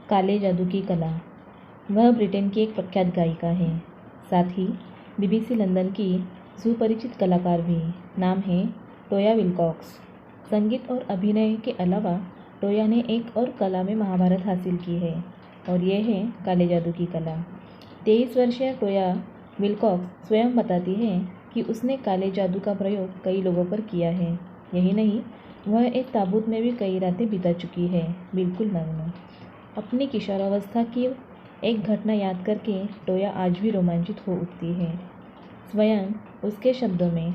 काले जादू की कला। वह ब्रिटेन की एक प्रख्यात गायिका है, साथ ही बीबीसी लंदन की सुपरिचित कलाकार भी। नाम है टोया विल्कॉक्स। संगीत और अभिनय के अलावा टोया ने एक और कला में महारत हासिल की है और यह है काले जादू की कला। 23 वर्षीय टोया विल्कॉक्स स्वयं बताती है कि उसने काले जादू का प्रयोग कई लोगों पर किया है। यही नहीं, वह एक ताबूत में भी कई रातें बिता चुकी है, बिल्कुल नग्न। अपनी किशोरावस्था की एक घटना याद करके टोया आज भी रोमांचित हो उठती है। स्वयं उसके शब्दों में,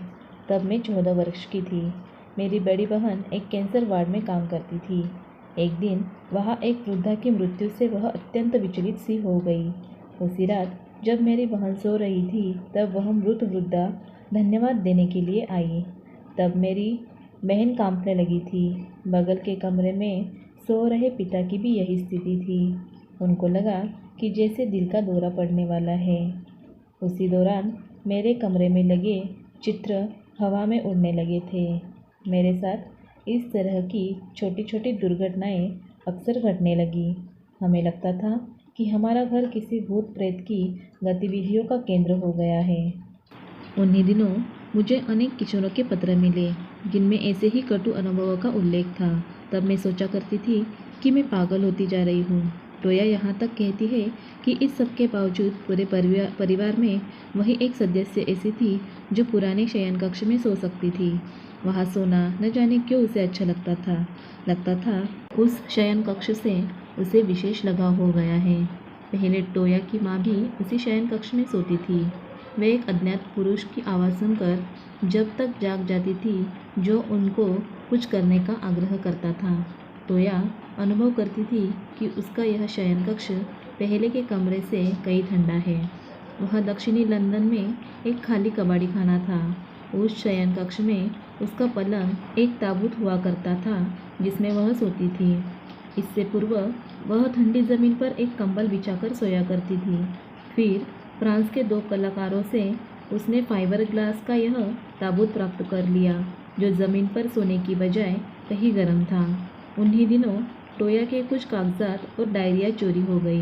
तब मैं 14 वर्ष की थी। मेरी बड़ी बहन एक कैंसर वार्ड में काम करती थी। एक दिन वहाँ एक वृद्धा की मृत्यु से वह अत्यंत विचलित सी हो गई। उसी रात जब मेरी बहन सो रही थी, तब वह मृत वृद्धा धन्यवाद देने के लिए आई। तब मेरी बहन कांपने लगी थी। बगल के कमरे में सो रहे पिता की भी यही स्थिति थी। उनको लगा कि जैसे दिल का दौरा पड़ने वाला है। उसी दौरान मेरे कमरे में लगे चित्र हवा में उड़ने लगे थे। मेरे साथ इस तरह की छोटी छोटी दुर्घटनाएं अक्सर घटने लगी। हमें लगता था कि हमारा घर किसी भूत प्रेत की गतिविधियों का केंद्र हो गया है। उन्हीं दिनों मुझे अनेक किशोरों के पत्र मिले जिनमें ऐसे ही कटु अनुभवों का उल्लेख था। तब मैं सोचा करती थी कि मैं पागल होती जा रही हूँ। टोया यहाँ तक कहती है कि इस सब के बावजूद पूरे परिवार में वही एक सदस्य ऐसी थी जो पुराने शयन कक्ष में सो सकती थी। वहाँ सोना न जाने क्यों उसे अच्छा लगता था उस शयन कक्ष से उसे विशेष लगाव हो गया है। पहले टोया की माँ भी उसी शयन कक्ष में सोती थी। वे एक अज्ञात पुरुष की आवाज़ सुनकर जब तक जाग जाती थी जो उनको कुछ करने का आग्रह करता था। टोया अनुभव करती थी कि उसका यह शयन कक्ष पहले के कमरे से कई ठंडा है। वह दक्षिणी लंदन में एक खाली कबाड़ी खाना था। उस शयन कक्ष में उसका पलंग एक ताबूत हुआ करता था जिसमें वह सोती थी। इससे पूर्व वह ठंडी ज़मीन पर एक कंबल बिछाकर सोया करती थी। फिर फ्रांस के 2 कलाकारों से उसने फाइबर ग्लास का यह ताबूत प्राप्त कर लिया जो ज़मीन पर सोने की बजाय कहीं गर्म था। उन्हीं दिनों टोया के कुछ कागजात और डायरिया चोरी हो गई।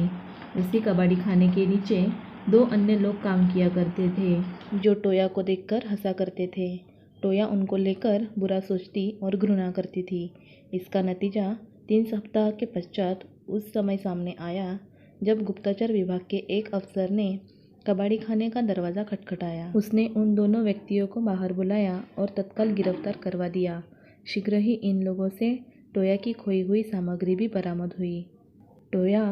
उसी कबाड़ी खाने के नीचे 2 अन्य लोग काम किया करते थे जो टोया को देखकर हंसा करते थे। टोया उनको लेकर बुरा सोचती और घृणा करती थी। इसका नतीजा 3 सप्ताह के पश्चात उस समय सामने आया जब गुप्तचर विभाग के एक अफसर ने कबाड़ी खाने का दरवाज़ा खटखटाया। उसने उन दोनों व्यक्तियों को बाहर बुलाया और तत्काल गिरफ्तार करवा दिया। शीघ्र ही इन लोगों से टोया की खोई हुई सामग्री भी बरामद हुई। टोया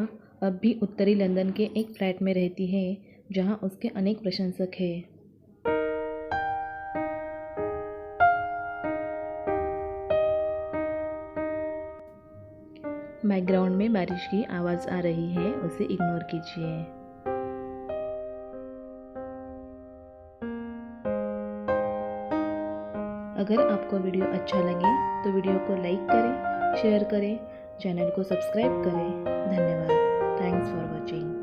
अब भी उत्तरी लंदन के एक फ्लैट में रहती है जहां उसके अनेक प्रशंसक हैं। बैकग्राउंड में बारिश की आवाज़ आ रही है, उसे इग्नोर कीजिए। अगर आपको वीडियो अच्छा लगे तो वीडियो को लाइक करें, शेयर करें, चैनल को सब्सक्राइब करें। धन्यवाद। Thanks for watching.